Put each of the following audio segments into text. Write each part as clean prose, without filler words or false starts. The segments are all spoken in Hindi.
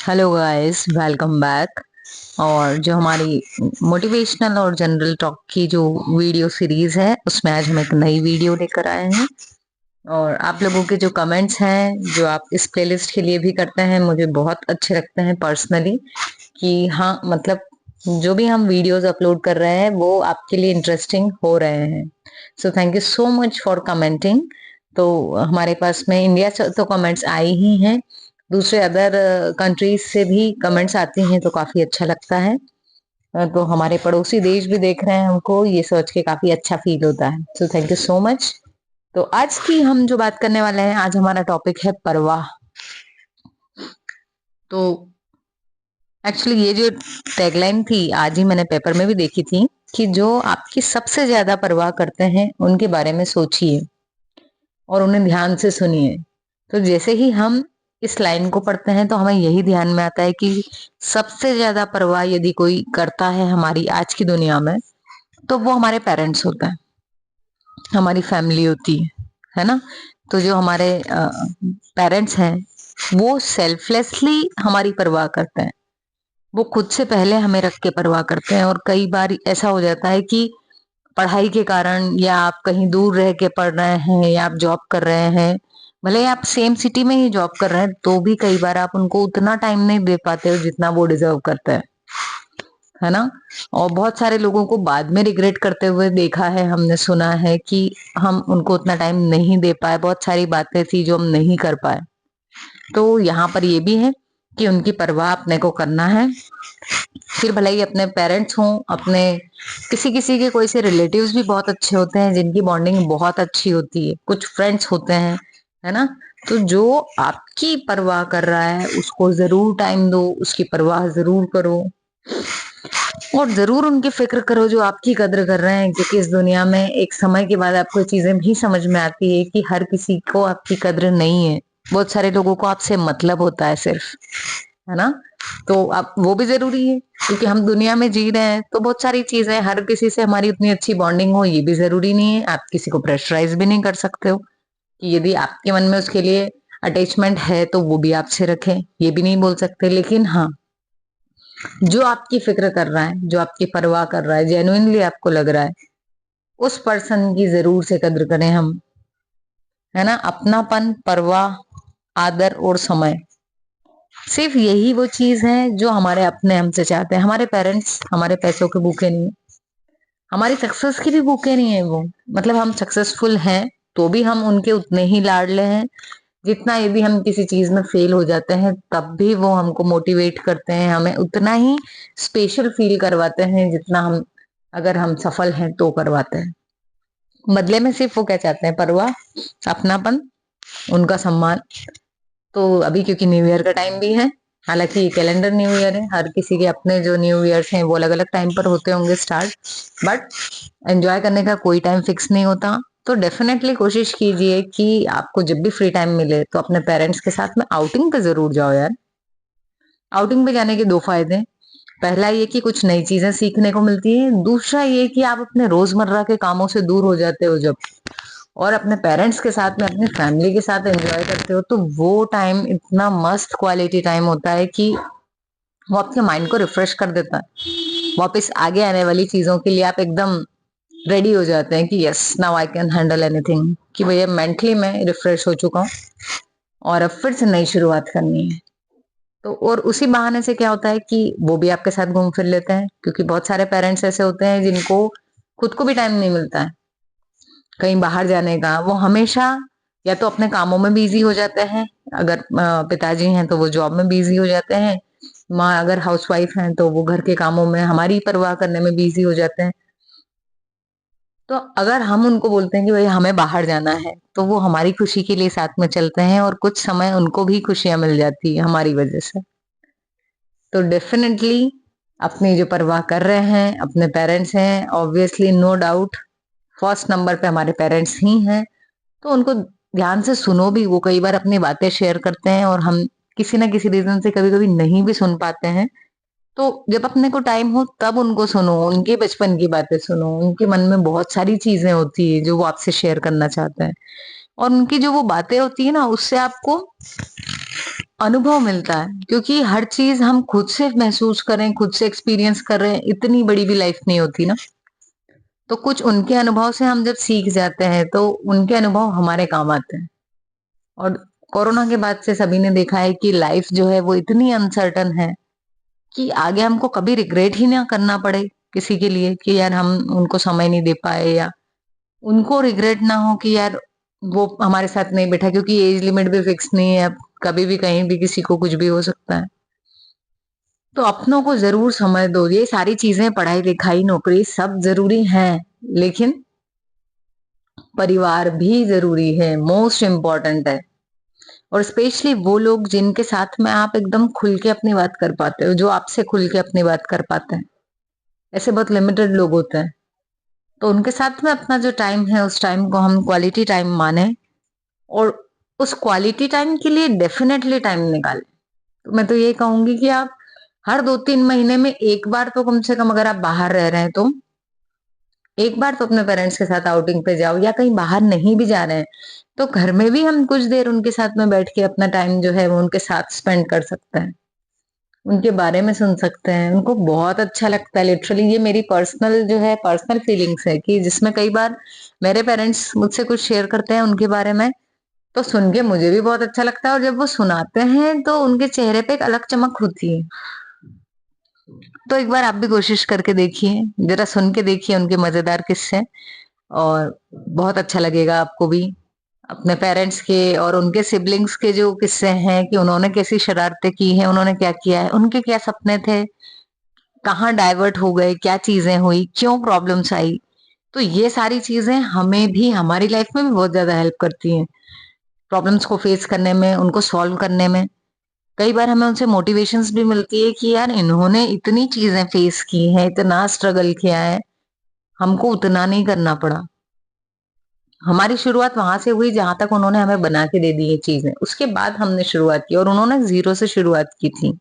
Hello guys, welcome back. और जो हमारी मोटिवेशनल और जनरल टॉक की जो वीडियो सीरीज है उसमें आज हम एक नई वीडियो लेकर आए हैं। और आप लोगों के जो कमेंट्स हैं जो आप इस प्लेलिस्ट के लिए भी करते हैं मुझे बहुत अच्छे लगते हैं पर्सनली। कि हाँ, मतलब जो भी हम वीडियोस अपलोड कर रहे हैं वो आपके लिए इंटरेस्टिंग हो रहे हैं। So thank you so much for commenting. तो हमारे पास में इंडिया से तो कमेंट्स आए ही हैं, दूसरे अदर कंट्रीज से भी कमेंट्स आती हैं तो काफी अच्छा लगता है। तो हमारे पड़ोसी देश भी देख रहे हैं हमको, ये सोच के काफी अच्छा फील होता है। सो थैंक यू सो मच। तो आज की हम जो बात करने वाले हैं, आज हमारा टॉपिक है परवाह। तो एक्चुअली ये जो टैगलाइन थी आज ही मैंने पेपर में भी देखी थी कि जो आपकी सबसे ज्यादा परवाह करते हैं उनके बारे में सोचिए और उन्हें ध्यान से सुनिए। तो जैसे ही हम इस लाइन को पढ़ते हैं तो हमें यही ध्यान में आता है कि सबसे ज्यादा परवाह यदि कोई करता है हमारी आज की दुनिया में तो वो हमारे पेरेंट्स होते हैं, हमारी फैमिली होती है ना। तो जो हमारे पेरेंट्स हैं वो सेल्फलेसली हमारी परवाह करते हैं। वो खुद से पहले हमें रख के परवाह करते हैं। और कई बार ऐसा हो जाता है कि पढ़ाई के कारण, या आप कहीं दूर रह के पढ़ रहे हैं, या आप जॉब कर रहे हैं, भले ही आप सेम सिटी में ही जॉब कर रहे हैं, तो भी कई बार आप उनको उतना टाइम नहीं दे पाते हो जितना वो डिजर्व करते हैं, है ना। और बहुत सारे लोगों को बाद में रिग्रेट करते हुए देखा है, हमने सुना है कि हम उनको उतना टाइम नहीं दे पाए, बहुत सारी बातें थी जो हम नहीं कर पाए। तो यहाँ पर ये भी है कि उनकी परवाह अपने को करना है। फिर भले ही अपने पेरेंट्स हों, अपने किसी किसी के कोई से रिलेटिव्स भी बहुत अच्छे होते हैं जिनकी बॉन्डिंग बहुत अच्छी होती है, कुछ फ्रेंड्स होते हैं, है ना। तो जो आपकी परवाह कर रहा है उसको जरूर टाइम दो, उसकी परवाह जरूर करो और जरूर उनकी फिक्र करो जो आपकी कद्र कर रहे हैं। क्योंकि इस दुनिया में एक समय के बाद आपको चीजें भी समझ में आती है कि हर किसी को आपकी कद्र नहीं है। बहुत सारे लोगों को आपसे मतलब होता है सिर्फ, है ना। तो आप वो भी जरूरी है, क्योंकि हम दुनिया में जी रहे हैं तो बहुत सारी चीजें, हर किसी से हमारी उतनी अच्छी बॉन्डिंग हो ये भी जरूरी नहीं है। आप किसी को प्रेशराइज भी नहीं कर सकते हो कि यदि आपके मन में उसके लिए अटैचमेंट है तो वो भी आपसे रखे, ये भी नहीं बोल सकते। लेकिन हाँ, जो आपकी फिक्र कर रहा है, जो आपकी परवाह कर रहा है, जेन्युइनली आपको लग रहा है, उस पर्सन की जरूर से कद्र करें हम, है ना। अपनापन, परवाह, आदर और समय, सिर्फ यही वो चीज है जो हमारे अपने हमसे चाहते हैं। हमारे पेरेंट्स हमारे पैसों के भूखे नहीं है, हमारी सक्सेस की भी भूखे नहीं है वो। मतलब हम सक्सेसफुल हैं तो भी हम उनके उतने ही लाडले हैं जितना यदि हम किसी चीज में फेल हो जाते हैं तब भी वो हमको मोटिवेट करते हैं, हमें उतना ही स्पेशल फील करवाते हैं जितना हम अगर हम सफल हैं तो करवाते हैं। बदले में सिर्फ वो क्या चाहते हैं? परवाह, अपनापन, उनका सम्मान। तो अभी क्योंकि न्यू ईयर का टाइम भी है, हालांकि ये कैलेंडर न्यू ईयर है, हर किसी के अपने जो न्यू ईयर्स हैं वो अलग अलग टाइम पर होते होंगे स्टार्ट, बट एंजॉय करने का कोई टाइम फिक्स नहीं होता। तो डेफिनेटली कोशिश कीजिए कि आपको जब भी फ्री टाइम मिले तो अपने पेरेंट्स के साथ में आउटिंग पे जरूर जाओ यार। आउटिंग पे जाने के दो फायदे, पहला ये कि कुछ नई चीजें सीखने को मिलती है, दूसरा ये कि आप अपने रोजमर्रा के कामों से दूर हो जाते हो जब, और अपने पेरेंट्स के साथ में अपनी फैमिली के साथ एंजॉय करते हो तो वो टाइम इतना मस्त क्वालिटी टाइम होता है कि वो आपके माइंड को रिफ्रेश कर देता है। वापस आगे आने वाली चीजों के लिए आप एकदम रेडी हो जाते हैं कि yes now I can handle anything, कि भैया मेंटली मैं रिफ्रेश हो चुका हूँ और अब फिर से नई शुरुआत करनी है। तो और उसी बहाने से क्या होता है कि वो भी आपके साथ घूम फिर लेते हैं, क्योंकि बहुत सारे पेरेंट्स ऐसे होते हैं जिनको खुद को भी टाइम नहीं मिलता है कहीं बाहर जाने का। वो हमेशा या तो अपने कामों में बिजी हो जाते हैं, अगर पिताजी हैं तो वो जॉब में बिजी हो जाते हैं, माँ अगर हाउसवाइफ हैं तो वो घर के कामों में हमारी परवाह करने में बिजी हो जाते हैं। तो अगर हम उनको बोलते हैं कि भाई हमें बाहर जाना है तो वो हमारी खुशी के लिए साथ में चलते हैं और कुछ समय उनको भी खुशियां मिल जाती है हमारी वजह से। तो डेफिनेटली अपनी जो परवाह कर रहे हैं अपने पेरेंट्स हैं, obviously no doubt first number पे हमारे पेरेंट्स ही हैं। तो उनको ध्यान से सुनो भी, वो कई बार अपनी बातें शेयर करते हैं और हम किसी ना किसी रीजन से कभी कभी नहीं भी सुन पाते हैं। तो जब अपने को टाइम हो तब उनको सुनो, उनके बचपन की बातें सुनो, उनके मन में बहुत सारी चीजें होती है जो वो आपसे शेयर करना चाहते हैं। और उनकी जो वो बातें होती है ना उससे आपको अनुभव मिलता है, क्योंकि हर चीज हम खुद से महसूस करें, खुद से एक्सपीरियंस कर रहे हैं, इतनी बड़ी भी लाइफ नहीं होती ना। तो कुछ उनके अनुभव से हम जब सीख जाते हैं तो उनके अनुभव हमारे काम आते हैं। और कोरोना के बाद से सभी ने देखा है कि लाइफ जो है वो इतनी अनसर्टन है कि आगे हमको कभी रिग्रेट ही ना करना पड़े किसी के लिए कि यार हम उनको समय नहीं दे पाए, या उनको रिग्रेट ना हो कि यार वो हमारे साथ नहीं बैठा, क्योंकि एज लिमिट भी फिक्स नहीं है, अब कभी भी कहीं भी किसी को कुछ भी हो सकता है। तो अपनों को जरूर समय दो। ये सारी चीजें, पढ़ाई लिखाई नौकरी सब जरूरी हैं, लेकिन परिवार भी जरूरी है, मोस्ट इम्पोर्टेंट है। और स्पेशली वो लोग जिनके साथ में आप एकदम खुल के अपनी बात कर पाते हो, जो आपसे खुल के अपनी बात कर पाते हैं। ऐसे बहुत लिमिटेड लोग होते हैं। तो उनके साथ में अपना जो टाइम है, उस टाइम को हम क्वालिटी टाइम माने, और उस क्वालिटी टाइम के लिए डेफिनेटली टाइम निकालें। तो मैं तो ये कहूंगी कि आप हर 2-3 महीने में एक बार तो कम से कम, अगर आप बाहर रह रहे हैं तो एक बार तो अपने पेरेंट्स के साथ आउटिंग पे जाओ, या कहीं बाहर नहीं भी जा रहे हैं तो घर में भी हम कुछ देर उनके साथ में बैठ के अपना टाइम जो है वो उनके साथ स्पेंड कर सकते हैं, उनके बारे में सुन सकते हैं। उनको बहुत अच्छा लगता है। लिटरली ये मेरी पर्सनल जो है, पर्सनल फीलिंग्स है कि जिसमें कई बार मेरे पेरेंट्स मुझसे कुछ शेयर करते हैं उनके बारे में, तो सुन के मुझे भी बहुत अच्छा लगता है, और जब वो सुनाते हैं तो उनके चेहरे पे एक अलग चमक होती है। तो एक बार आप भी कोशिश करके देखिए, जरा सुन के देखिए उनके मजेदार किस्से, और बहुत अच्छा लगेगा आपको भी। अपने पेरेंट्स के और उनके सिबलिंग्स के जो किस्से हैं कि उन्होंने कैसी शरारतें की हैं, उन्होंने क्या किया है, उनके क्या सपने थे, कहाँ डाइवर्ट हो गए, क्या चीजें हुई, क्यों प्रॉब्लम्स आई। तो ये सारी चीजें हमें भी हमारी लाइफ में भी बहुत ज्यादा हेल्प करती हैं, प्रॉब्लम्स को फेस करने में, उनको सॉल्व करने में। कई बार हमें उनसे मोटिवेशंस भी मिलती है कि यार इन्होंने इतनी चीजें फेस की हैं, इतना स्ट्रगल किया है, हमको उतना नहीं करना पड़ा। हमारी शुरुआत वहां से हुई जहां तक उन्होंने हमें बना के दे दी ये चीजें, उसके बाद हमने शुरुआत की, और उन्होंने जीरो से शुरुआत की थी,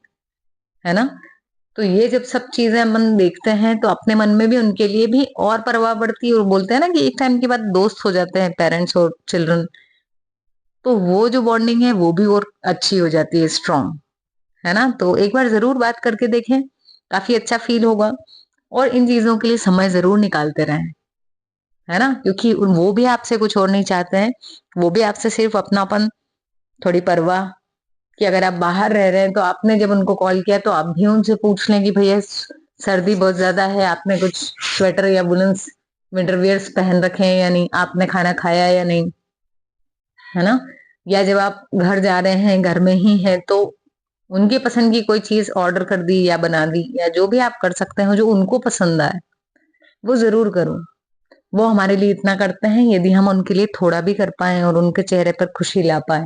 है ना। तो ये जब सब चीजें हम देखते हैं तो अपने मन में भी उनके लिए भी और परवाह बढ़ती है, और बोलते हैं ना कि एक टाइम के बाद दोस्त हो जाते हैं पेरेंट्स और चिल्ड्रन, तो वो जो बॉन्डिंग है वो भी और अच्छी हो जाती है, स्ट्रांग, है ना। तो एक बार जरूर बात करके देखें, काफी अच्छा फील होगा। और इन चीजों के लिए समय जरूर निकालते रहें, है ना, क्योंकि वो भी आपसे कुछ और नहीं चाहते हैं। वो भी आपसे सिर्फ अपनापन, थोड़ी परवाह, कि अगर आप बाहर रह रहे हैं तो आपने जब उनको कॉल किया तो आप भी उनसे पूछ लें कि भैया सर्दी बहुत ज्यादा है, आपने कुछ स्वेटर या वुलन्स विंटर वियर्स पहन रखे हैं या नहीं, आपने खाना खाया या नहीं, है ना। या जब आप घर जा रहे हैं, घर में ही है, तो उनकी पसंद की कोई चीज ऑर्डर कर दी या बना दी, या जो भी आप कर सकते हो जो उनको पसंद आए वो जरूर करो। वो हमारे लिए इतना करते हैं, यदि हम उनके लिए थोड़ा भी कर पाए और उनके चेहरे पर खुशी ला पाए,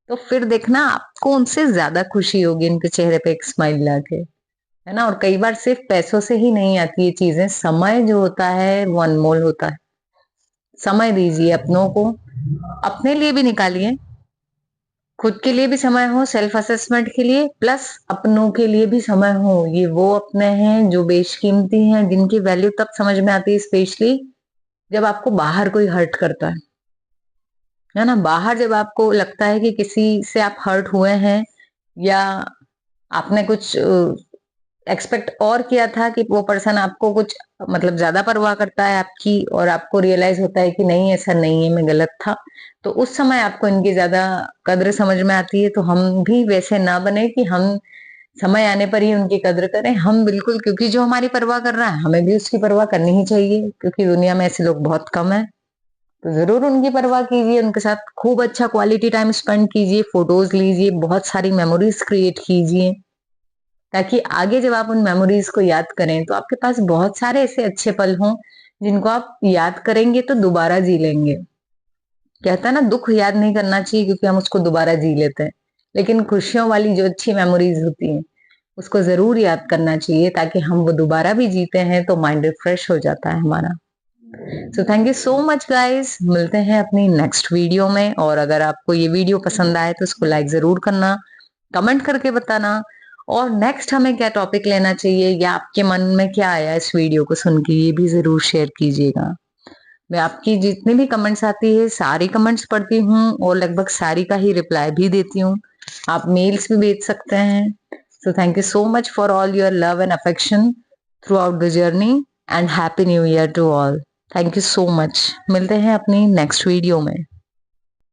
तो फिर देखना आपको उनसे ज्यादा खुशी होगी उनके चेहरे पे एक स्माइल लाके, है ना। और कई बार सिर्फ पैसों से ही नहीं आती ये चीजें, समय जो होता है वो अनमोल होता है। समय दीजिए अपनों को, अपने लिए भी निकालिए, खुद के लिए भी समय हो, सेल्फ असेसमेंट के लिए, प्लस अपनों के लिए भी समय हो। ये वो अपने हैं जो बेशकीमती हैं, जिनकी वैल्यू तब समझ में आती है, स्पेशली जब आपको बाहर कोई हर्ट करता है ना। बाहर जब आपको लगता है कि किसी से आप हर्ट हुए हैं, या आपने कुछ एक्सपेक्ट और किया था कि वो पर्सन आपको कुछ मतलब ज्यादा परवाह करता है आपकी, और आपको रियलाइज होता है कि नहीं ऐसा नहीं है, मैं गलत था, तो उस समय आपको इनकी ज्यादा कद्र समझ में आती है। तो हम भी वैसे ना बने कि हम समय आने पर ही उनकी कद्र करें, हम बिल्कुल, क्योंकि जो हमारी परवाह कर रहा है हमें भी उसकी परवाह करनी ही चाहिए, क्योंकि दुनिया में ऐसे लोग बहुत कम है। तो जरूर उनकी परवाह कीजिए, उनके साथ खूब अच्छा क्वालिटी टाइम स्पेंड कीजिए, फोटोज लीजिए, बहुत सारी मेमोरीज क्रिएट कीजिए, ताकि आगे जब आप उन मेमोरीज को याद करें तो आपके पास बहुत सारे ऐसे अच्छे पल हों जिनको आप याद करेंगे तो दोबारा जी लेंगे। कहता है ना, दुख याद नहीं करना चाहिए क्योंकि हम उसको दोबारा जी लेते हैं, लेकिन खुशियों वाली जो अच्छी मेमोरीज होती हैं उसको जरूर याद करना चाहिए, ताकि हम वो दोबारा भी जीते हैं तो माइंड रिफ्रेश हो जाता है हमारा। सो thank you so much guys, मिलते हैं अपनी नेक्स्ट वीडियो में। और अगर आपको ये वीडियो पसंद आए तो उसको लाइक जरूर करना, कमेंट करके बताना, और नेक्स्ट हमें क्या टॉपिक लेना चाहिए, या आपके मन में क्या आया इस वीडियो को सुन के, ये भी जरूर शेयर कीजिएगा। मैं आपकी जितनी भी कमेंट्स आती है सारी कमेंट्स पढ़ती हूँ और लगभग सारी का ही रिप्लाई भी देती हूँ। आप मेल्स भी भेज सकते हैं। So thank you so much for all your love and affection throughout the journey and happy new year to all. Thank you so much. मिलते हैं अपनी नेक्स्ट वीडियो में।